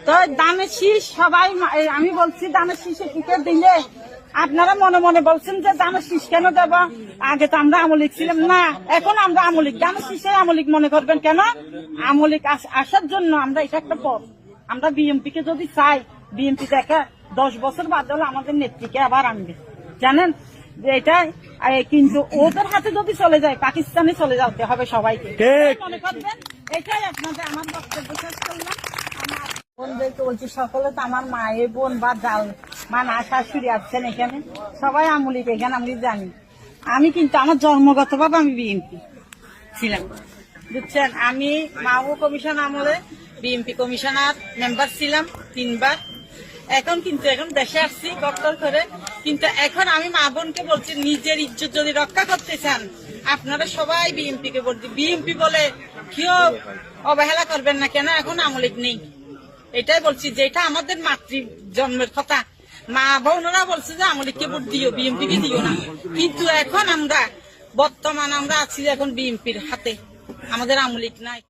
তো দানের শীষ সবাই আমি বলছি দানের শীষে টিকে দিলে আপনারা মনে মনে বলছেন যে দানের শীষ কেন দেব, আগে তো আমরা আমলিক ছিলাম না, এখন আমরা আমলিক, দানের শীষে আমলিক মনে করবেন কেন? আমলিক আসার জন্য আমরা এটা একটা পথ। আমরা বিএনপি কে যদি চাই, বিএনপি দেখে 10 বছর বাদ হলে আমাদের নেত্রীকে আবার আনবে, জানেন এটা। কিন্তু ওদের হাতে যদি চলে যায়, পাকিস্তানে চলে যেতে হবে সবাইকে, মনে করবেন। এটাই আপনাদের আমার বক্তব্য শেষ করলাম। আমার বোনদেরকে বলছি, সকলে তো আমার মায়ের বোন বা জাল মা না শাশুড়ি আসছেন এখানে, সবাই আমলিক এখানে আমি জানি। আমি কিন্তু আমার জন্মগতভাবে আমি বিএনপি ছিলাম, বুঝছেন। আমি মাহবুব কমিশন আমলে বিএনপি কমিশনার মেম্বার ছিলাম 3 বার। এখন দেশে আসছি ডক্টর করে, কিন্তু এখন আমি মা বোনকে বলছি, নিজের ইজ্জত যদি রক্ষা করতে চান আপনারা সবাই বিএনপি কে বলছি। বিএনপি বলে কেউ অবহেলা করবেন না কেন, এখন আমলিক নেই, এটাই বলছি। যেটা আমাদের মাতৃ জন্মের কথা, মা বোনরা বলছে যে আমলিককে ভোট দিও, বিএনপি কে দিও না। কিন্তু এখন আমরা বর্তমান আমরা আছি এখন বিএনপির হাতে, আমাদের আমলিক নাই।